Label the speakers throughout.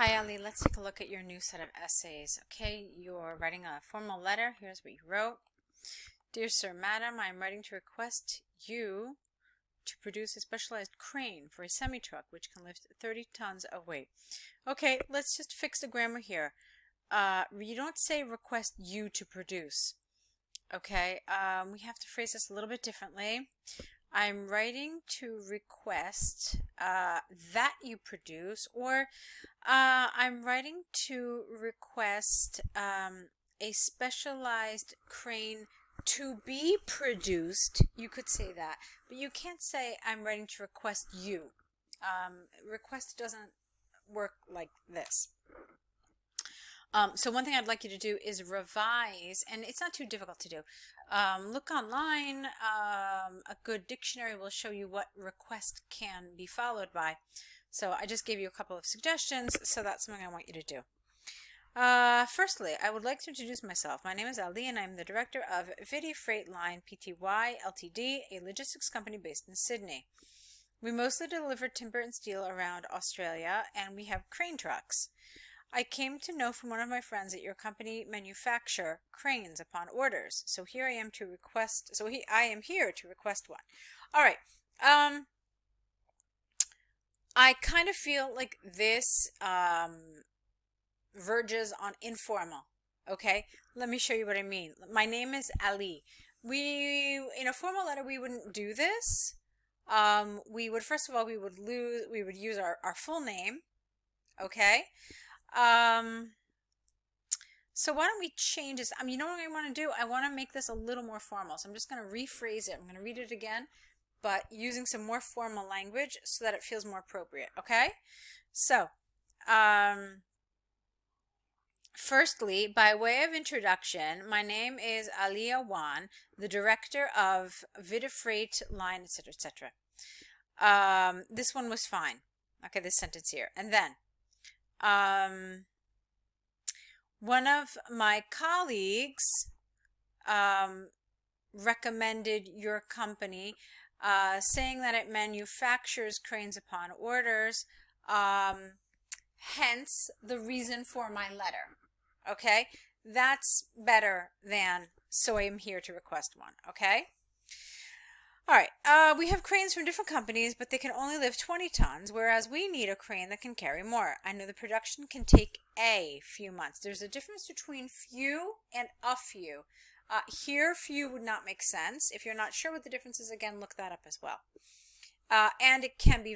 Speaker 1: Hi Ali, let's take a look at your new set of essays. Okay, you're writing a formal letter. Here's what you wrote. Dear Sir, Madam, I am writing to request you to produce a specialized crane for a semi-truck which can lift 30 tons of weight. Okay, let's just fix the grammar here. You don't say request you to produce. Okay, we have to phrase this a little bit differently. I'm writing to request that you produce, or I'm writing to request a specialized crane to be produced. You could say that, but you can't say I'm writing to request you. Request doesn't work like this. So one thing I'd like you to do is revise, and it's not too difficult to do. Look online. A good dictionary will show you what request can be followed by. So I just gave you a couple of suggestions, so that's something I want you to do. Firstly, I would like to introduce myself. My name is Ali, and I'm the director of Vidi Freight Line Pty Ltd, a logistics company based in Sydney. We mostly deliver timber and steel around Australia, and we have crane trucks. I came to know from one of my friends that your company manufacture cranes upon orders. So here I am to request. I am here to request one. All right. I kind of feel like this verges on informal. Okay. Let me show you what I mean. My name is Ali. In a formal letter, we wouldn't do this. We would first of all we would use our full name. Okay. So why don't we change this? You know what I want to do? I want to make this a little more formal. So I'm just going to rephrase it. I'm going to read it again, but using some more formal language so that it feels more appropriate. Okay? So, firstly, by way of introduction, my name is Alia Wan, the director of Vidi Freight Line, etc., etc. This one was fine. Okay, this sentence here. And then, one of my colleagues recommended your company, saying that it manufactures cranes upon orders, hence the reason for my letter. Okay, that's better than so I am here to request one. Okay. All right, we have cranes from different companies, but they can only lift 20 tons, whereas we need a crane that can carry more. I know the production can take a few months. There's a difference between few and a few. Here, few would not make sense. If you're not sure what the difference is, again, look that up as well. And it can be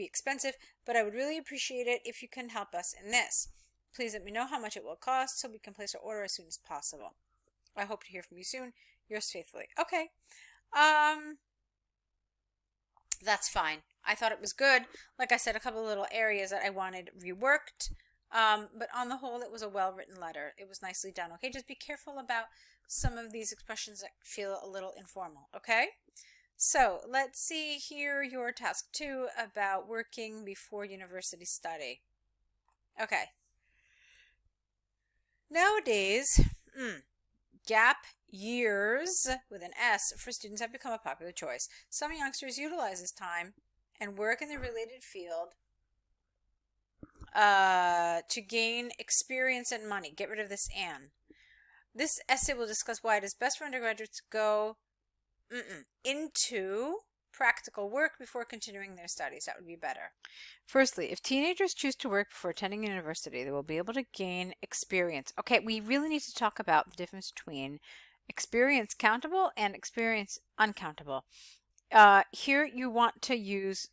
Speaker 1: expensive, but I would really appreciate it if you can help us in this. Please let me know how much it will cost so we can place our order as soon as possible. I hope to hear from you soon. Yours faithfully. Okay. That's fine. I thought it was good. Like I said, a couple of little areas that I wanted reworked. But on the whole, it was a well-written letter. It was nicely done. Okay, just be careful about some of these expressions that feel a little informal. Okay, so let's see here your task 2 about working before university study. Okay. Nowadays, gap years with an S for students have become a popular choice. Some youngsters utilize this time and work in the related field to gain experience and money. Get rid of this "and." This essay will discuss why it is best for undergraduates to go into practical work before continuing their studies. That would be better. Firstly, if teenagers choose to work before attending university, they will be able to gain experience. Okay, we really need to talk about the difference between experience countable and experience uncountable. Here you want to use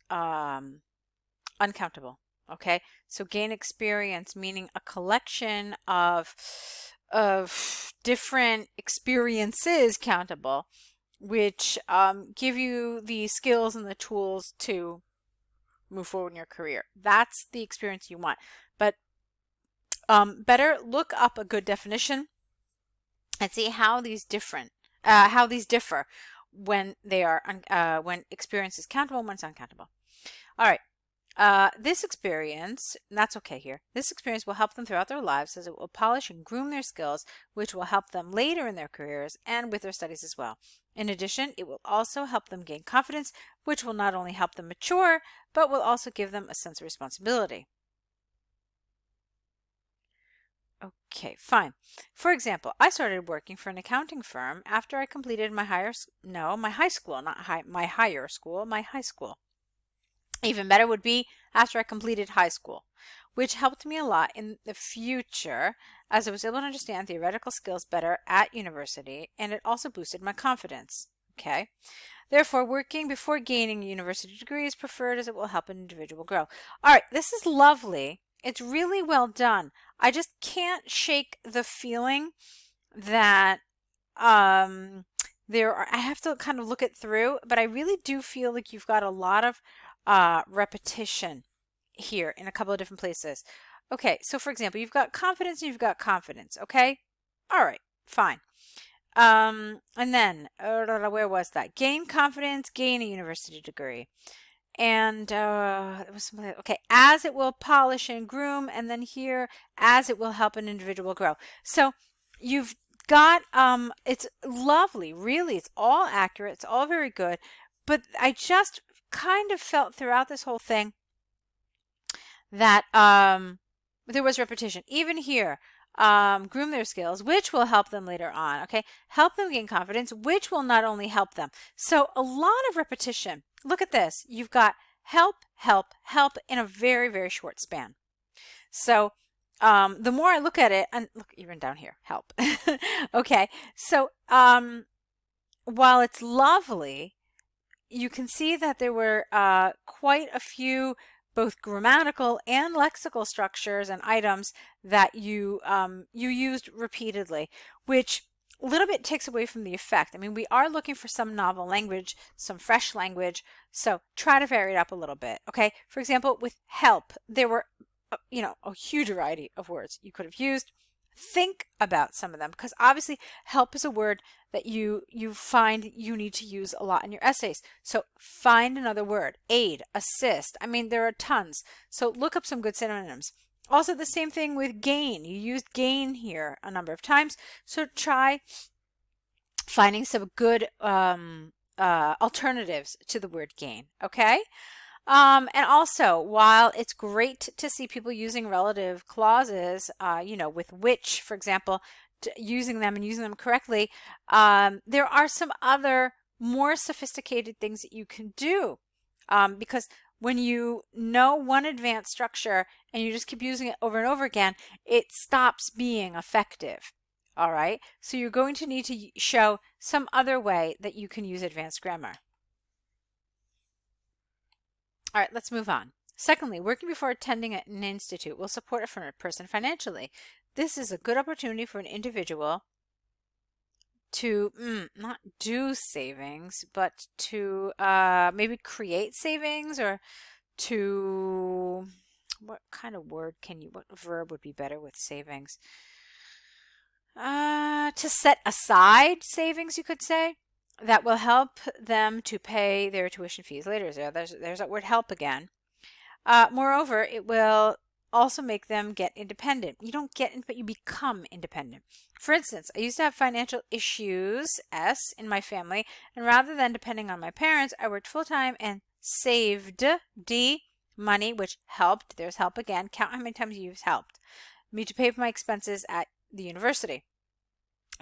Speaker 1: uncountable. Okay, so gain experience meaning a collection of different experiences countable, which give you the skills and the tools to move forward in your career. That's the experience you want. But better look up a good definition and see how these differ when they are when experience is countable, when it's uncountable. All right. This experience, and that's okay here, this experience will help them throughout their lives as it will polish and groom their skills, which will help them later in their careers and with their studies as well. In addition, it will also help them gain confidence, which will not only help them mature, but will also give them a sense of responsibility. Okay, fine. For example, I started working for an accounting firm after I completed my my high school, not my higher school, my high school. Even better would be after I completed high school, which helped me a lot in the future as I was able to understand theoretical skills better at university, and it also boosted my confidence. Okay. Therefore, working before gaining a university degree is preferred as it will help an individual grow. All right, this is lovely. It's really well done. I just can't shake the feeling that I have to kind of look it through, but I really do feel like you've got a lot of repetition here in a couple of different places. Okay, so for example, you've got confidence and you've got confidence, okay? All right, fine. And then, where was that? Gain confidence, gain a university degree. And it was something like, okay, as it will polish and groom, and then here, as it will help an individual grow. So you've got, it's lovely, really, it's all accurate, it's all very good, but I just kind of felt throughout this whole thing that there was repetition. Even here, groom their skills, which will help them later on, okay? Help them gain confidence, which will not only help them. So a lot of repetition. Look at this. You've got help, help, help in a very, very short span. So the more I look at it, and look, even down here, help. Okay, so while it's lovely, you can see that there were quite a few both grammatical and lexical structures and items that you used repeatedly, which a little bit takes away from the effect. I mean, we are looking for some novel language, some fresh language, so try to vary it up a little bit, okay? For example, with help, there were, a huge variety of words you could have used. Think about some of them, because obviously help is a word that you find you need to use a lot in your essays. So find another word. Aid, assist. I mean, there are tons. So look up some good synonyms. Also the same thing with gain. You used gain here a number of times. So try finding some good alternatives to the word gain. Okay? And also, while it's great to see people using relative clauses, with which, for example, using them and using them correctly, there are some other more sophisticated things that you can do. Because when you know one advanced structure and you just keep using it over and over again, it stops being effective. All right. So you're going to need to show some other way that you can use advanced grammar. All right, let's move on. Secondly, working before attending an institute will support a person financially. This is a good opportunity for an individual to not do savings, but to maybe create savings, or to, what kind of word what verb would be better with savings? To set aside savings, you could say, that will help them to pay their tuition fees later. There's that word help again. Moreover, it will also make them get independent. You don't get, but you become independent. For instance, I used to have financial issues, S, in my family, and rather than depending on my parents, I worked full-time and saved, D, money, which helped. There's help again. Count how many times you've helped me to pay for my expenses at the university.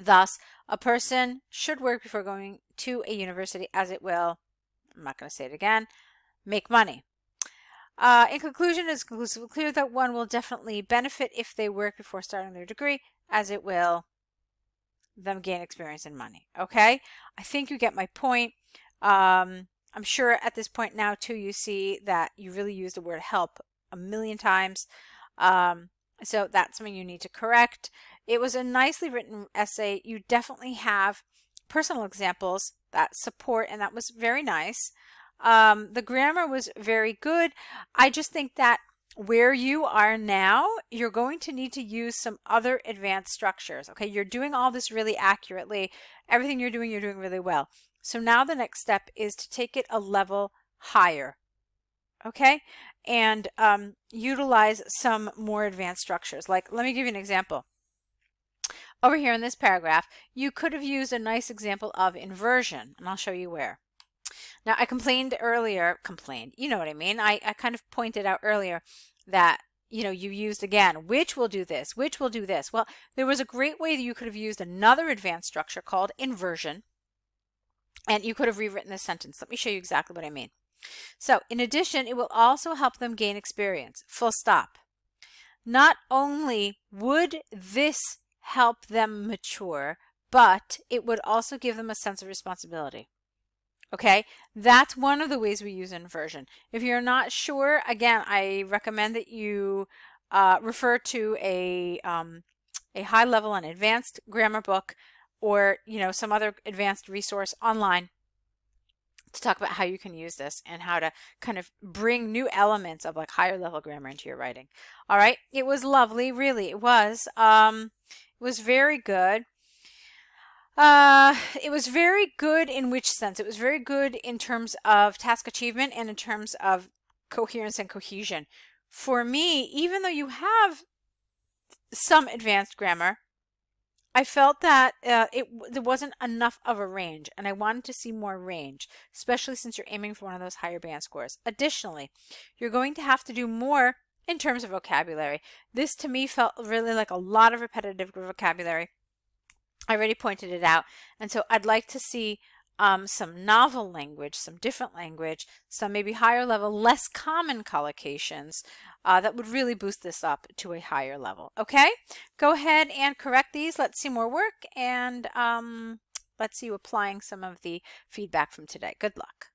Speaker 1: Thus, a person should work before going to a university, as it will, I'm not going to say it again, make money. In conclusion, it's conclusively clear that one will definitely benefit if they work before starting their degree, as it will them gain experience and money. Okay? I think you get my point. I'm sure at this point now, too, you see that you really use the word help a million times. So that's something you need to correct. It was a nicely written essay. You definitely have personal examples that support, and that was very nice. The grammar was very good. I just think that where you are now, you're going to need to use some other advanced structures. Okay, you're doing all this really accurately. Everything you're doing really well. So now the next step is to take it a level higher. Okay, and utilize some more advanced structures. Like, let me give you an example. Over here in this paragraph, you could have used a nice example of inversion, and I'll show you where. Now, I complained earlier, you know what I mean. I kind of pointed out earlier that you used again, which will do this, which will do this. Well, there was a great way that you could have used another advanced structure called inversion, and you could have rewritten this sentence. Let me show you exactly what I mean. So, in addition, it will also help them gain experience. Full stop. Not only would this help them mature, but it would also give them a sense of responsibility. Okay, that's one of the ways we use inversion. If you're not sure, again, I recommend that you refer to a high level and advanced grammar book, or some other advanced resource online to talk about how you can use this and how to kind of bring new elements of like higher level grammar into your writing. All right, it was lovely, really. It was very good. It was very good in which sense? It was very good in terms of task achievement and in terms of coherence and cohesion. For me, even though you have some advanced grammar, I felt that there wasn't enough of a range, and I wanted to see more range, especially since you're aiming for one of those higher band scores. Additionally, you're going to have to do more in terms of vocabulary. This to me felt really like a lot of repetitive vocabulary. I already pointed it out, and so I'd like to see some novel language, some different language, some maybe higher level, less common collocations that would really boost this up to a higher level. Okay, go ahead and correct these. Let's see more work, and let's see you applying some of the feedback from today. Good luck.